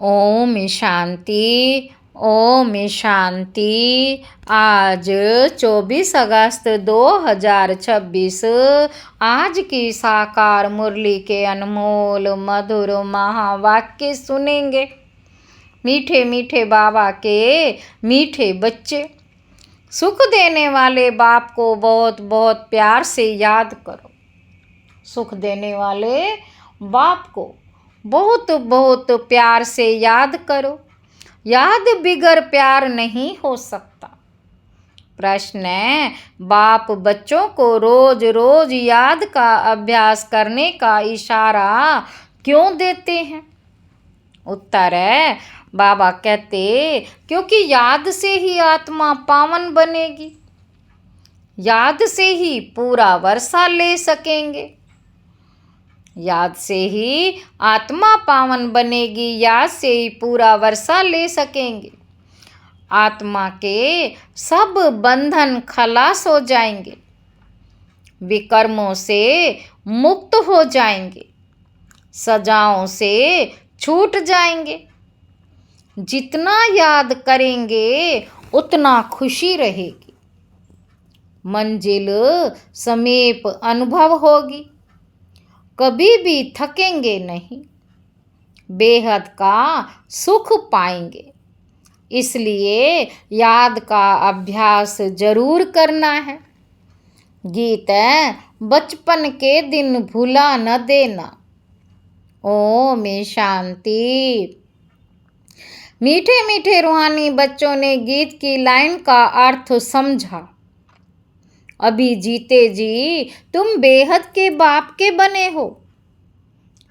ओम शांति। ओम शांति। आज 24 अगस्त 2026 आज की साकार मुरली के अनमोल मधुर महावाक्य सुनेंगे। मीठे मीठे बाबा के मीठे बच्चे, सुख देने वाले बाप को बहुत बहुत प्यार से याद करो। सुख देने वाले बाप को बहुत बहुत प्यार से याद करो। याद बिगर प्यार नहीं हो सकता। प्रश्न है, बाप बच्चों को रोज रोज याद का अभ्यास करने का इशारा क्यों देते हैं? उत्तर है, बाबा कहते क्योंकि याद से ही आत्मा पावन बनेगी, याद से ही पूरा वर्षा ले सकेंगे। याद से ही आत्मा पावन बनेगी, याद से ही पूरा वर्षा ले सकेंगे। आत्मा के सब बंधन खलास हो जाएंगे, विकर्मों से मुक्त हो जाएंगे, सजाओं से छूट जाएंगे। जितना याद करेंगे उतना खुशी रहेगी, मंजिल समीप अनुभव होगी, कभी भी थकेंगे नहीं, बेहद का सुख पाएंगे। इसलिए याद का अभ्यास जरूर करना है। गीत है, बचपन के दिन भुला न देना। ओम शांति। मीठे मीठे रूहानी बच्चों ने गीत की लाइन का अर्थ समझा। अभी जीते जी तुम बेहद के बाप के बने हो।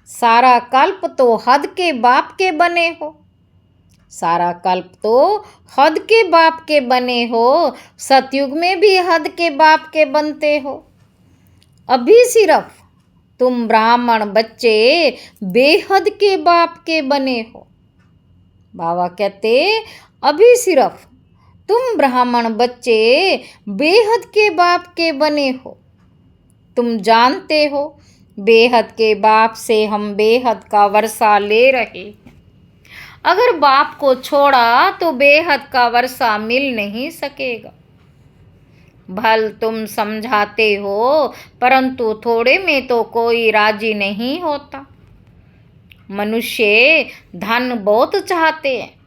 सारा कल्प तो हद के बाप के बने हो। सारा कल्प तो हद के बाप के बने हो। सतयुग में भी हद के बाप के बनते हो। अभी सिर्फ तुम ब्राह्मण बच्चे बेहद के बाप के बने हो। बाबा कहते अभी सिर्फ तुम ब्राह्मण बच्चे बेहद के बाप के बने हो। तुम जानते हो बेहद के बाप से हम बेहद का वर्षा ले रहे हैं। अगर बाप को छोड़ा तो बेहद का वर्षा मिल नहीं सकेगा। भल तुम समझाते हो, परंतु थोड़े में तो कोई राजी नहीं होता। मनुष्य धन बहुत चाहते हैं।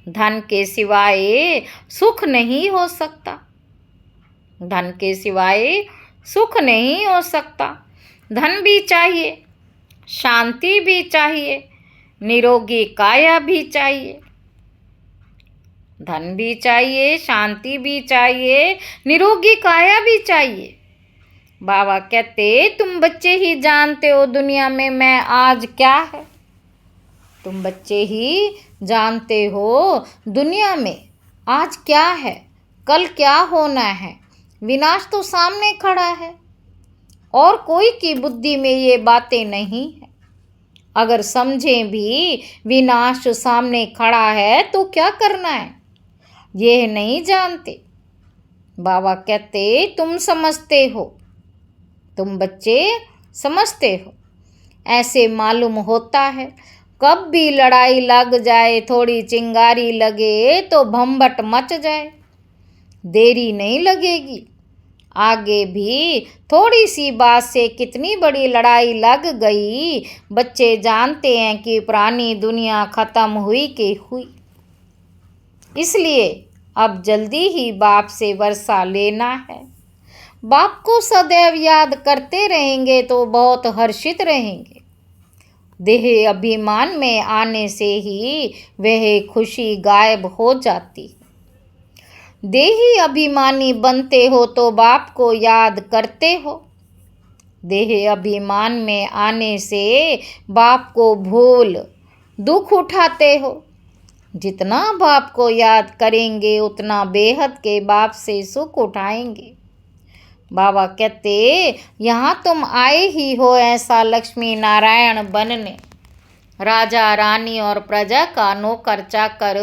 धन के सिवाय सुख नहीं हो सकता। धन के सिवाय सुख नहीं हो सकता। धन भी चाहिए, शांति भी चाहिए, निरोगी काया भी चाहिए। धन भी चाहिए, शांति भी चाहिए, निरोगी काया भी चाहिए। बाबा कहते तुम बच्चे ही जानते हो दुनिया में मैं आज क्या है। तुम बच्चे ही जानते हो दुनिया में आज क्या है, कल क्या होना है। विनाश तो सामने खड़ा है और कोई की बुद्धि में ये बातें नहीं है। अगर समझें भी विनाश सामने खड़ा है तो क्या करना है, यह नहीं जानते। बाबा कहते तुम समझते हो, तुम बच्चे समझते हो। ऐसे मालूम होता है कब भी लड़ाई लग जाए, थोड़ी चिंगारी लगे तो भंबट मच जाए। देरी नहीं लगेगी। आगे भी थोड़ी सी बात से कितनी बड़ी लड़ाई लग गई। बच्चे जानते हैं कि पुरानी दुनिया खत्म हुई कि हुई। इसलिए अब जल्दी ही बाप से वर्षा लेना है। बाप को सदैव याद करते रहेंगे तो बहुत हर्षित रहेंगे। देह अभिमान में आने से ही वह खुशी गायब हो जाती है। देही अभिमानी बनते हो तो बाप को याद करते हो। देह अभिमान में आने से बाप को भूल दुख उठाते हो। जितना बाप को याद करेंगे उतना बेहद के बाप से सुख उठाएंगे। बाबा कहते यहाँ तुम आए ही हो ऐसा लक्ष्मी नारायण बनने। राजा रानी और प्रजा का नौकर चाकर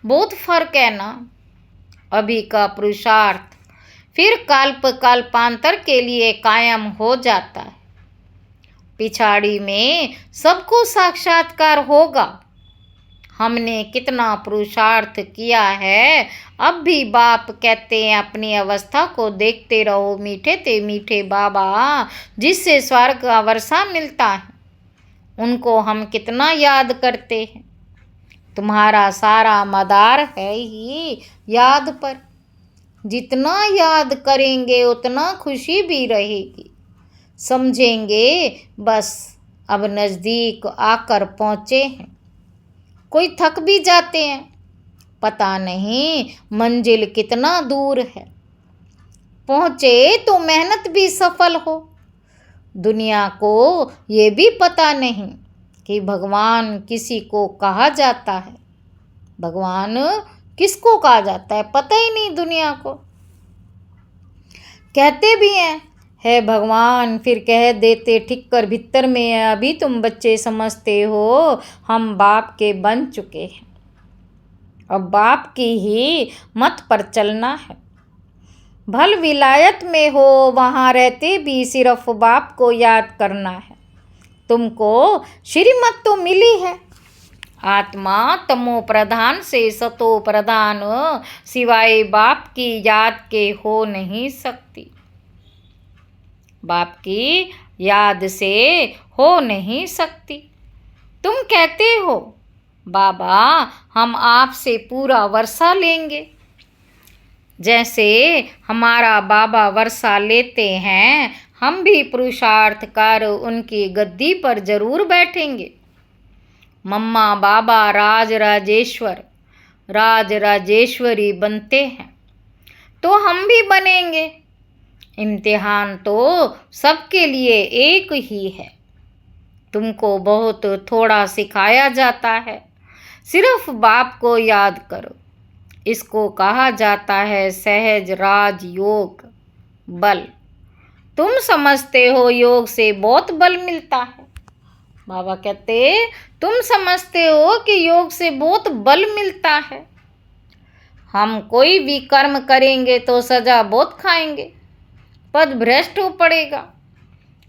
बहुत फर्क है ना। अभी का पुरुषार्थ फिर कल्पांतर के लिए कायम हो जाता है। पिछाड़ी में सबको साक्षात्कार होगा। हमने कितना पुरुषार्थ किया है। अब भी बाप कहते हैं अपनी अवस्था को देखते रहो मीठे ते मीठे बाबा, जिससे स्वर्ग का वर्षा मिलता है, उनको हम कितना याद करते हैं। तुम्हारा सारा मदार है ही याद पर, जितना याद करेंगे उतना खुशी भी रहेगी। समझेंगे बस अब नज़दीक आकर पहुँचे हैं। कोई थक भी जाते हैं, पता नहीं मंजिल कितना दूर है। पहुँचे तो मेहनत भी सफल हो। दुनिया को ये भी पता नहीं कि भगवान किसी को कहा जाता है। भगवान किसको कहा जाता है पता ही नहीं दुनिया को। कहते भी हैं है भगवान, फिर कह देते ठीक कर भीतर में है। अभी तुम बच्चे समझते हो हम बाप के बन चुके हैं। अब बाप की ही मत पर चलना है। भल विलायत में हो वहाँ रहते भी सिर्फ बाप को याद करना है। तुमको श्रीमत तो मिली है। आत्मा तमो प्रधान से सतो प्रधान, सिवाय बाप की याद के हो नहीं सकती। बाप की याद से हो नहीं सकती। तुम कहते हो बाबा हम आपसे पूरा वर्षा लेंगे। जैसे हमारा बाबा वर्षा लेते हैं, हम भी पुरुषार्थ कर उनकी गद्दी पर जरूर बैठेंगे। मम्मा बाबा राज राजेश्वर राज राजेश्वरी बनते हैं तो हम भी बनेंगे। इम्तिहान तो सबके लिए एक ही है। तुमको बहुत थोड़ा सिखाया जाता है। सिर्फ बाप को याद करो। इसको कहा जाता है सहज राज योग बल। तुम समझते हो योग से बहुत बल मिलता है। बाबा कहते तुम समझते हो कि योग से बहुत बल मिलता है। हम कोई भी कर्म करेंगे तो सजा बहुत खाएंगे, पद भ्रष्ट हो पड़ेगा।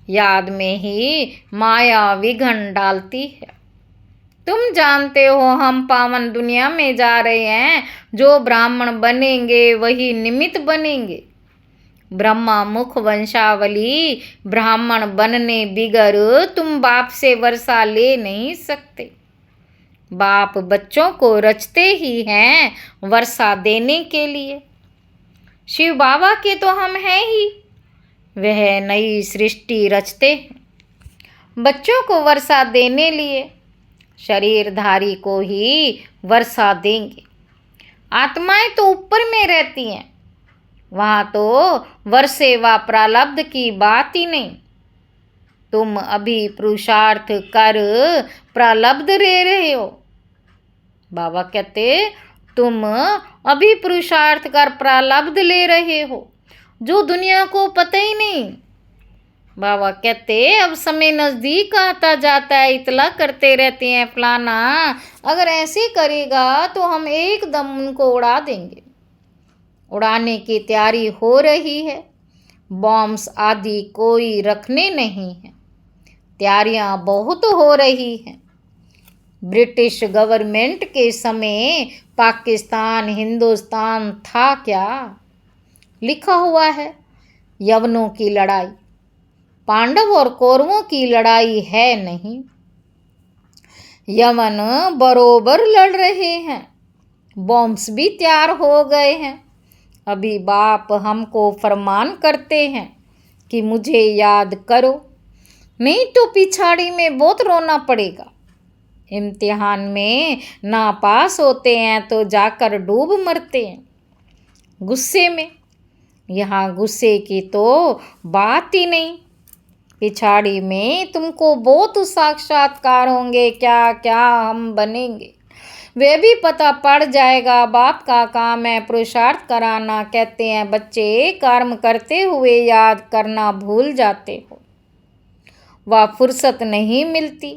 याद में ही माया विघन डालती है। तुम जानते हो हम पावन दुनिया में जा रहे हैं। जो ब्राह्मण बनेंगे वही निमित्त बनेंगे। ब्रह्मा मुख वंशावली ब्राह्मण बनने बिगर तुम बाप से वर्षा ले नहीं सकते। बाप बच्चों को रचते ही हैं वर्षा देने के लिए। शिव बाबा के तो हम हैं ही, वह नई सृष्टि रचते हैं बच्चों को वर्षा देने लिए। शरीरधारी को ही वर्षा देंगे। आत्माएं तो ऊपर में रहती हैं, वहाँ तो वर्षे व प्रारब्ध की बात ही नहीं। तुम अभी पुरुषार्थ कर प्रारब्ध ले रहे हो। बाबा कहते तुम अभी पुरुषार्थ कर प्रारब्ध ले रहे हो, जो दुनिया को पता ही नहीं। बाबा कहते अब समय नज़दीक आता जाता है, इतला करते रहते हैं फलाना अगर ऐसे करेगा तो हम एकदम उनको उड़ा देंगे। उड़ाने की तैयारी हो रही है। बॉम्ब्स आदि कोई रखने नहीं है, तैयारियां बहुत हो रही हैं। ब्रिटिश गवर्नमेंट के समय पाकिस्तान हिंदुस्तान था क्या? लिखा हुआ है यवनों की लड़ाई, पांडव और कौरवों की लड़ाई है नहीं। यवन बरोबर लड़ रहे हैं, बॉम्ब्स भी तैयार हो गए हैं। अभी बाप हमको फरमान करते हैं कि मुझे याद करो, नहीं तो पिछाड़ी में बहुत रोना पड़ेगा। इम्तिहान में ना पास होते हैं तो जाकर डूब मरते हैं गुस्से में। यहाँ गुस्से की तो बात ही नहीं। पिछाड़ी में तुमको बहुत साक्षात्कार होंगे, क्या क्या हम बनेंगे वे भी पता पड़ जाएगा। बाप का काम है पुरुषार्थ कराना। कहते हैं बच्चे कर्म करते हुए याद करना भूल जाते हो, वह फुर्सत नहीं मिलती।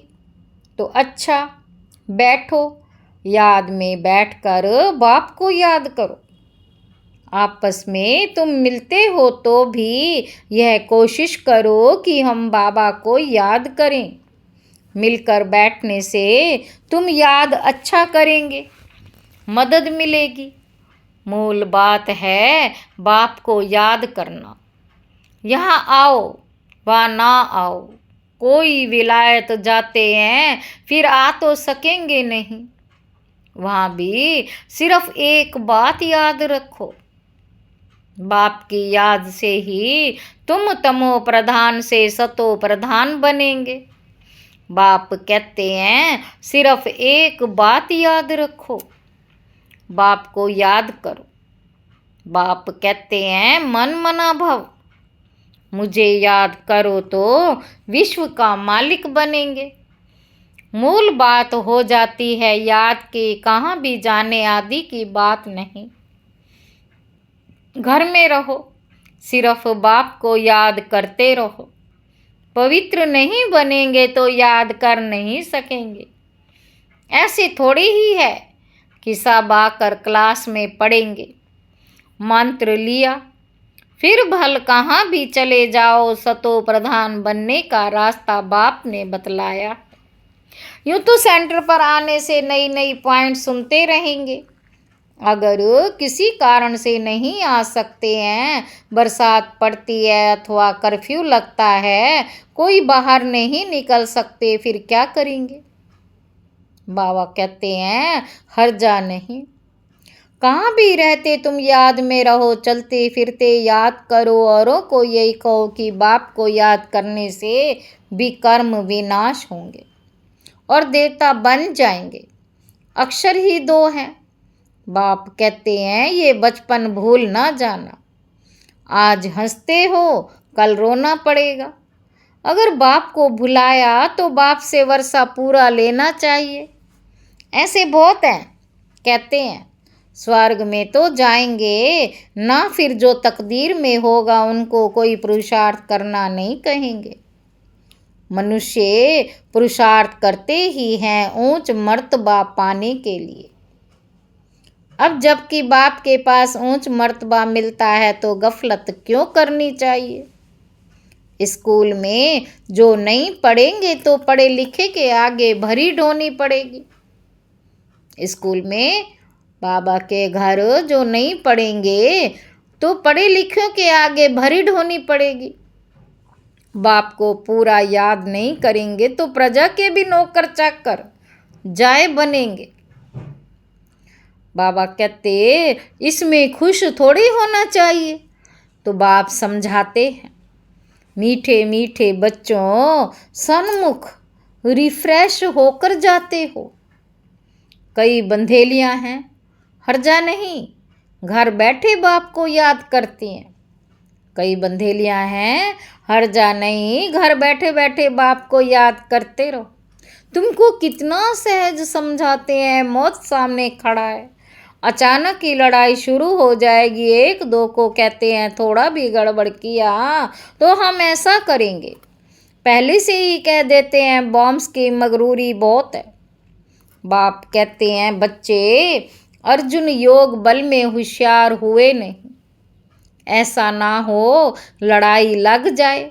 तो अच्छा बैठो, याद में बैठकर बाप को याद करो। आपस में तुम मिलते हो तो भी यह कोशिश करो कि हम बाबा को याद करें। मिलकर बैठने से तुम याद अच्छा करेंगे, मदद मिलेगी। मूल बात है बाप को याद करना। यहाँ आओ व ना आओ, कोई विलायत जाते हैं फिर आ तो सकेंगे नहीं। वहाँ भी सिर्फ एक बात याद रखो, बाप की याद से ही तुम तमो प्रधान से सतो प्रधान बनेंगे। बाप कहते हैं सिर्फ एक बात याद रखो, बाप को याद करो। बाप कहते हैं मन मना भव, मुझे याद करो तो विश्व का मालिक बनेंगे। मूल बात हो जाती है याद की, कहाँ भी जाने आदि की बात नहीं। घर में रहो, सिर्फ बाप को याद करते रहो। पवित्र नहीं बनेंगे तो याद कर नहीं सकेंगे। ऐसे थोड़ी ही है कि सब आकर क्लास में पढ़ेंगे। मंत्र लिया फिर भल कहाँ भी चले जाओ, सतो प्रधान बनने का रास्ता बाप ने बतलाया। यूँ तो सेंटर पर आने से नई नई पॉइंट सुनते रहेंगे। अगर किसी कारण से नहीं आ सकते हैं, बरसात पड़ती है अथवा कर्फ्यू लगता है, कोई बाहर नहीं निकल सकते, फिर क्या करेंगे? बाबा कहते हैं हर्जा नहीं, कहाँ भी रहते तुम याद में रहो, चलते फिरते याद करो। औरों को यही कहो कि बाप को याद करने से भी कर्म विनाश होंगे और देवता बन जाएंगे। अक्षर ही दो हैं। बाप कहते हैं ये बचपन भूल ना जाना। आज हंसते हो कल रोना पड़ेगा। अगर बाप को भुलाया तो बाप से वर्षा पूरा लेना चाहिए। ऐसे बहुत हैं, कहते हैं स्वर्ग में तो जाएंगे ना, फिर जो तकदीर में होगा उनको कोई पुरुषार्थ करना नहीं कहेंगे। मनुष्य पुरुषार्थ करते ही हैं ऊंच मर्तबा पाने के लिए। अब जबकि बाप के पास ऊंच मर्तबा मिलता है तो गफलत क्यों करनी चाहिए। स्कूल में जो नहीं पढ़ेंगे तो पढ़े लिखे के आगे भरी ढोनी पड़ेगी। स्कूल में बाबा के घर जो नहीं पढ़ेंगे तो पढ़े लिखे के आगे भरी ढोनी पड़ेगी। बाप को पूरा याद नहीं करेंगे तो प्रजा के भी नौकर चाकर जाए बनेंगे। बाबा कहते इसमें खुश थोड़ी होना चाहिए, तो बाप समझाते हैं मीठे मीठे बच्चों सन्मुख रिफ्रेश होकर जाते हो। कई बंधेलियां हैं, हर्जा नहीं, घर बैठे बाप को याद करती हैं। कई बंधेलियां हैं, हर्जा नहीं, घर बैठे बैठे बाप को याद करते रहो। तुमको कितना सहज समझाते हैं, मौत सामने खड़ा है, अचानक की लड़ाई शुरू हो जाएगी। एक दो को कहते हैं थोड़ा भी गड़बड़ किया तो हम ऐसा करेंगे, पहले से ही कह देते हैं। बॉम्ब्स की मगरूरी बहुत है। बाप कहते हैं बच्चे अर्जुन योग बल में होशियार हुए नहीं, ऐसा ना हो लड़ाई लग जाए,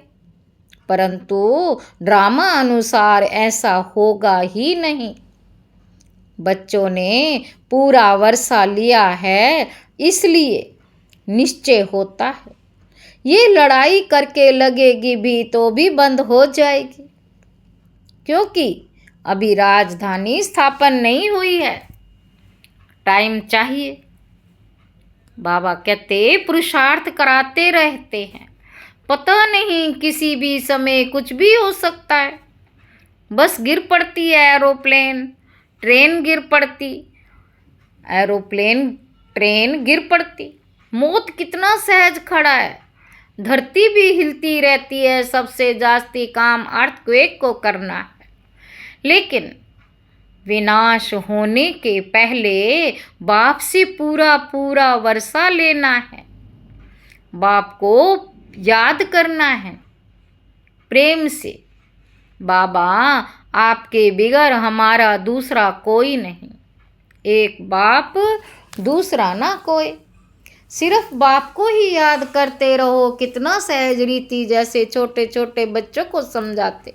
परंतु ड्रामा अनुसार ऐसा होगा ही नहीं। बच्चों ने पूरा वर्षा लिया है इसलिए निश्चय होता है ये लड़ाई करके लगेगी भी तो भी बंद हो जाएगी, क्योंकि अभी राजधानी स्थापन नहीं हुई है, टाइम चाहिए। बाबा कहते पुरुषार्थ कराते रहते हैं, पता नहीं किसी भी समय कुछ भी हो सकता है। बस गिर पड़ती है एरोप्लेन, ट्रेन गिर पड़ती, एरोप्लेन ट्रेन गिर पड़ती, मौत कितना सहज खड़ा है। धरती भी हिलती रहती है, सबसे जास्ती काम अर्थक्वेक को करना है, लेकिन विनाश होने के पहले बाप से पूरा पूरा वर्षा लेना है, बाप को याद करना है प्रेम से। बाबा आपके बिगर हमारा दूसरा कोई नहीं, एक बाप दूसरा ना कोई, सिर्फ बाप को ही याद करते रहो। कितना सहज रीति, जैसे छोटे छोटे बच्चों को समझाते।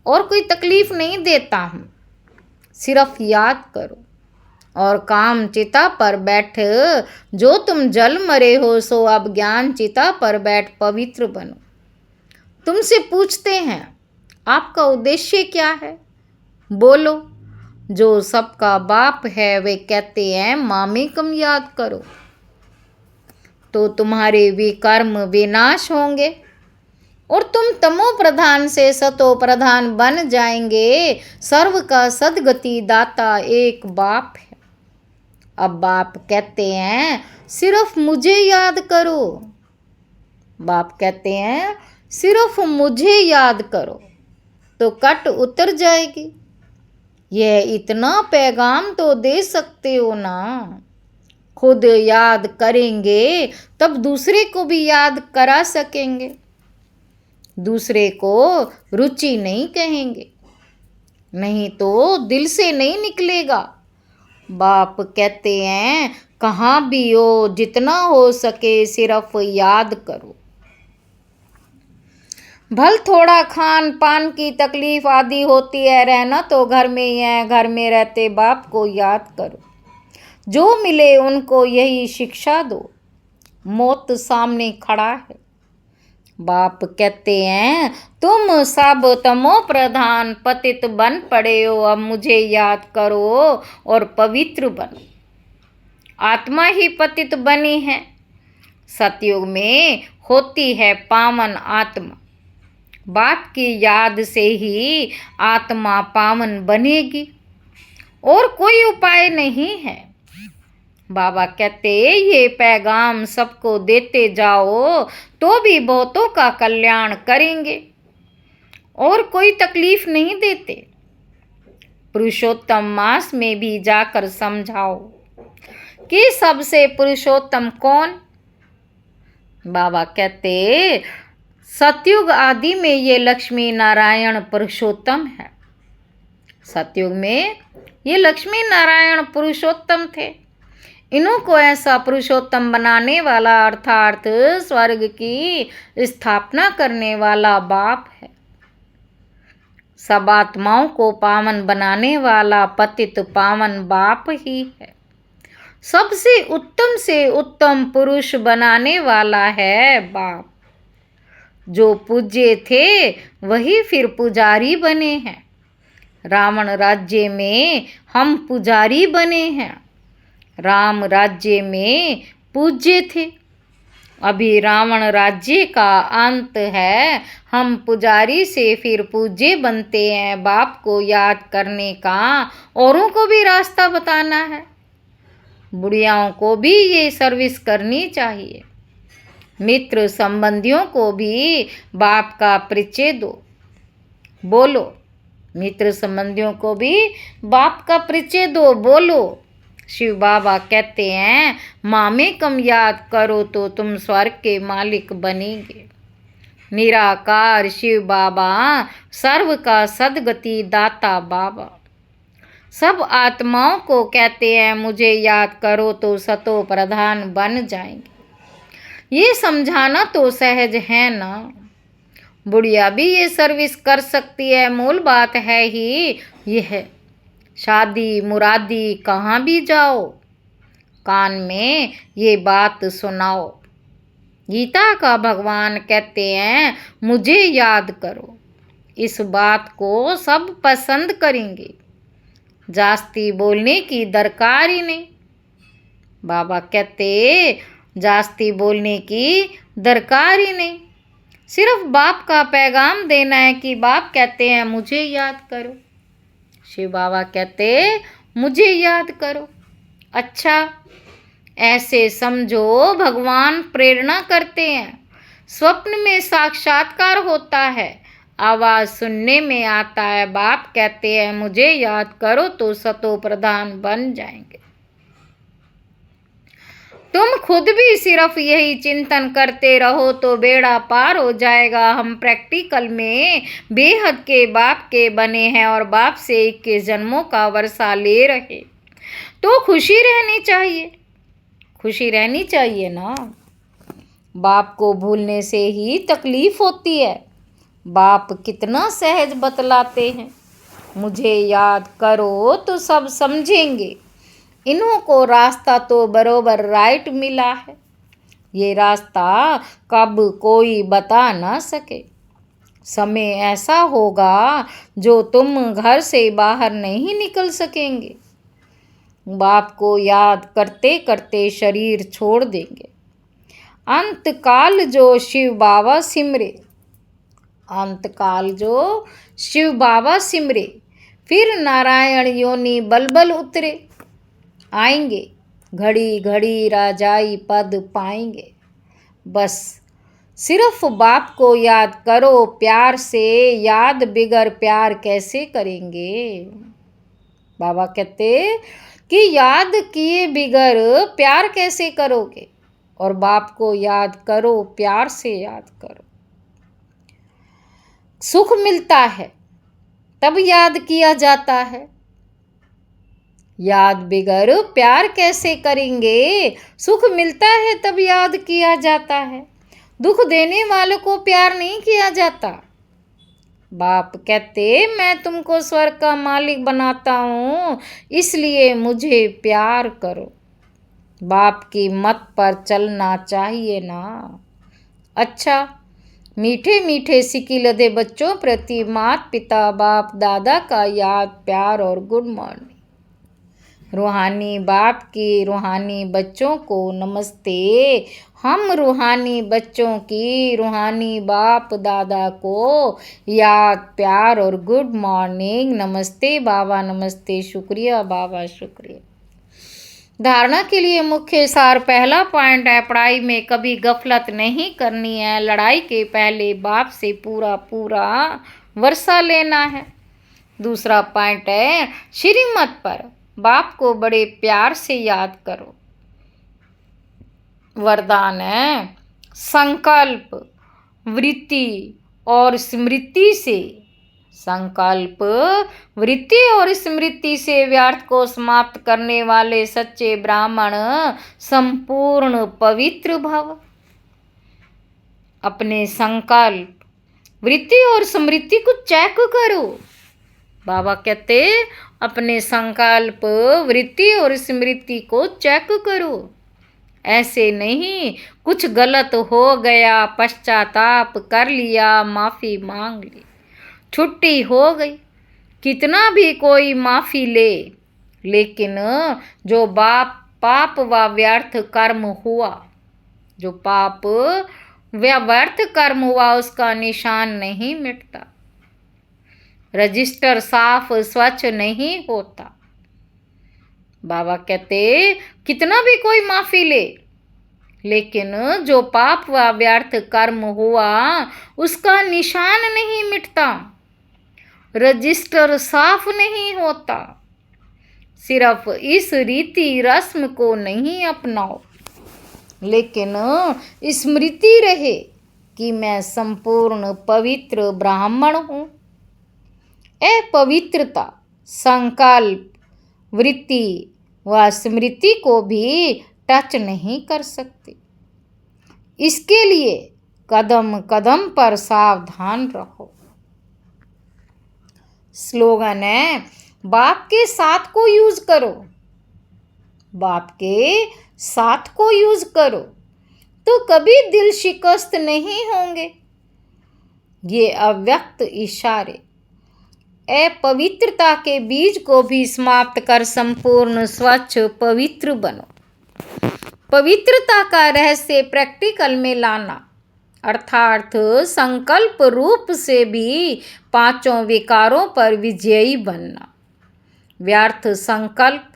और कोई तकलीफ नहीं देता हूँ। सिर्फ याद करो और काम चिता पर बैठ, जो तुम जल मरे हो सो अब ज्ञान चिता पर बैठ पवित्र बनो। तुमसे पूछते हैं आपका उद्देश्य क्या है, बोलो। जो सबका बाप है वे कहते हैं मामेकम याद करो, तो तुम्हारे विकर्म विनाश होंगे और तुम तमो प्रधान से सतो प्रधान बन जाएंगे। सर्व का सदगति दाता एक बाप है। अब बाप कहते हैं सिर्फ मुझे याद करो। बाप कहते हैं सिर्फ मुझे याद करो तो कट उतर जाएगी। यह इतना पैगाम तो दे सकते हो ना। खुद याद करेंगे तब दूसरे को भी याद करा सकेंगे। दूसरे को रुचि नहीं कहेंगे, नहीं तो दिल से नहीं निकलेगा। बाप कहते हैं कहाँ भी हो जितना हो सके सिर्फ याद करो। भल थोड़ा खान पान की तकलीफ आदि होती है, रहना तो घर में ही है। घर में रहते बाप को याद करो, जो मिले उनको यही शिक्षा दो। मौत सामने खड़ा है। बाप कहते हैं तुम सब तमो प्रधान पतित बन पड़े हो, अब मुझे याद करो और पवित्र बनो। आत्मा ही पतित बनी है। सतयुग में होती है पावन आत्मा। बाप की याद से ही आत्मा पावन बनेगी और कोई उपाय नहीं है। बाबा कहते ये पैगाम सबको देते जाओ तो भी बहुतों का कल्याण करेंगे और कोई तकलीफ नहीं देते। पुरुषोत्तम मास में भी जाकर समझाओ कि सबसे पुरुषोत्तम कौन। बाबा कहते सतयुग आदि में ये लक्ष्मी नारायण पुरुषोत्तम है। सतयुग में ये लक्ष्मी नारायण पुरुषोत्तम थे। इन्हों को ऐसा पुरुषोत्तम बनाने वाला अर्थात स्वर्ग की स्थापना करने वाला बाप है। सब आत्माओं को पावन बनाने वाला पतित पावन बाप ही है। सबसे उत्तम से उत्तम पुरुष बनाने वाला है बाप। जो पूज्य थे वही फिर पुजारी बने हैं। रावण राज्य में हम पुजारी बने हैं। राम राज्य में पूज्य थे, अभी रावण राज्य का अंत है। हम पुजारी से फिर पूज्य बनते हैं। बाप को याद करने का औरों को भी रास्ता बताना है। बुढ़ियाओं को भी ये सर्विस करनी चाहिए। मित्र संबंधियों को भी बाप का परिचय दो। बोलो, मित्र संबंधियों को भी बाप का परिचय दो। बोलो। शिव बाबा कहते हैं मामेकम याद करो तो तुम स्वर्ग के मालिक बनेंगे। निराकार शिव बाबा, सर्व का सदगति दाता बाबा। सब आत्माओं को कहते हैं मुझे याद करो तो सतो प्रधान बन जाएंगे। ये समझाना तो सहज है ना। बुढ़िया भी ये सर्विस कर सकती है। मूल बात है ही यह। शादी मुरादी कहाँ भी जाओ, कान में ये बात सुनाओ। गीता का भगवान कहते हैं मुझे याद करो। इस बात को सब पसंद करेंगे। जास्ती बोलने की दरकार ही नहीं। बाबा कहते जास्ती बोलने की दरकार ही नहीं। सिर्फ बाप का पैगाम देना है कि बाप कहते हैं मुझे याद करो। शिव बाबा कहते मुझे याद करो। अच्छा, ऐसे समझो भगवान प्रेरणा करते हैं। स्वप्न में साक्षात्कार होता है, आवाज़ सुनने में आता है। बाप कहते हैं मुझे याद करो तो सतो प्रधान बन जाएंगे। तुम खुद भी सिर्फ यही चिंतन करते रहो तो बेड़ा पार हो जाएगा। हम प्रैक्टिकल में बेहद के बाप के बने हैं और बाप से 21 जन्मों का वर्षा ले रहे, तो खुशी रहनी चाहिए। खुशी रहनी चाहिए ना। बाप को भूलने से ही तकलीफ होती है। बाप कितना सहज बतलाते हैं। मुझे याद करो तो सब समझेंगे। इन्हों को रास्ता तो बरोबर राइट मिला है। ये रास्ता कब कोई बता ना सके। समय ऐसा होगा जो तुम घर से बाहर नहीं निकल सकेंगे। बाप को याद करते करते शरीर छोड़ देंगे। अंतकाल जो शिव बाबा सिमरे, अंतकाल जो शिव बाबा सिमरे, फिर नारायण योनि बलबल उतरे। आएंगे घड़ी घड़ी राजाई पद पाएंगे। बस सिर्फ बाप को याद करो प्यार से, याद बिगर प्यार कैसे करेंगे। बाबा कहते कि याद किए बिगर प्यार कैसे करोगे। और बाप को याद करो, प्यार से याद करो। सुख मिलता है तब याद किया जाता है। याद बिगर प्यार कैसे करेंगे। सुख मिलता है तब याद किया जाता है। दुख देने वालों को प्यार नहीं किया जाता। बाप कहते मैं तुमको स्वर्ग का मालिक बनाता हूँ, इसलिए मुझे प्यार करो। बाप की मत पर चलना चाहिए ना। अच्छा, मीठे मीठे सिक्के लदे बच्चों प्रति माता पिता बाप दादा का याद प्यार और गुड मॉर्निंग। रूहानी बाप की रूहानी बच्चों को नमस्ते। हम रूहानी बच्चों की रूहानी बाप दादा को याद प्यार और गुड मॉर्निंग। नमस्ते बाबा, नमस्ते, शुक्रिया बाबा, शुक्रिया। धारणा के लिए मुख्य सार। पहला पॉइंट है पढ़ाई में कभी गफलत नहीं करनी है। लड़ाई के पहले बाप से पूरा पूरा वर्षा लेना है। दूसरा पॉइंट है श्रीमत पर बाप को बड़े प्यार से याद करो। वरदान है संकल्प, वृत्ति और स्मृति से। संकल्प, वृत्ति और स्मृति से व्यर्थ को समाप्त करने वाले सच्चे ब्राह्मण संपूर्ण पवित्र भव। अपने संकल्प, वृत्ति और स्मृति को चेक करो। बाबा कहते अपने संकल्प, वृत्ति और स्मृति को चेक करो। ऐसे नहीं कुछ गलत हो गया, पश्चाताप कर लिया, माफ़ी मांग ली, छुट्टी हो गई। कितना भी कोई माफ़ी ले, लेकिन जो पाप व व्यर्थ कर्म हुआ, जो पाप व व्यर्थ कर्म हुआ उसका निशान नहीं मिटता। रजिस्टर साफ स्वच्छ नहीं होता। बाबा कहते कितना भी कोई माफ़ी ले, लेकिन जो पाप व व्यर्थ कर्म हुआ उसका निशान नहीं मिटता, रजिस्टर साफ नहीं होता। सिर्फ इस रीति रस्म को नहीं अपनाओ, लेकिन स्मृति रहे कि मैं संपूर्ण पवित्र ब्राह्मण हूँ। अपवित्रता संकल्प, वृत्ति व स्मृति को भी टच नहीं कर सकती। इसके लिए कदम कदम पर सावधान रहो। स्लोगन है बाप के साथ को यूज करो। बाप के साथ को यूज करो तो कभी दिल शिकस्त नहीं होंगे। ये अव्यक्त इशारे अपवित्रता के बीज को भी समाप्त कर संपूर्ण स्वच्छ पवित्र बनो। पवित्रता का रहस्य प्रैक्टिकल में लाना, अर्थात संकल्प रूप से भी पांचों विकारों पर विजयी बनना। व्यर्थ संकल्प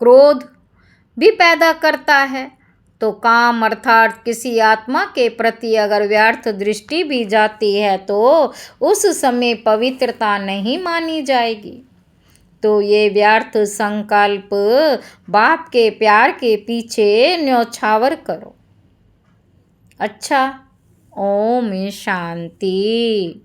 क्रोध भी पैदा करता है, तो काम अर्थात किसी आत्मा के प्रति अगर व्यर्थ दृष्टि भी जाती है तो उस समय पवित्रता नहीं मानी जाएगी। तो ये व्यर्थ संकल्प बाप के प्यार के पीछे न्यौछावर करो। अच्छा, ओम शांति।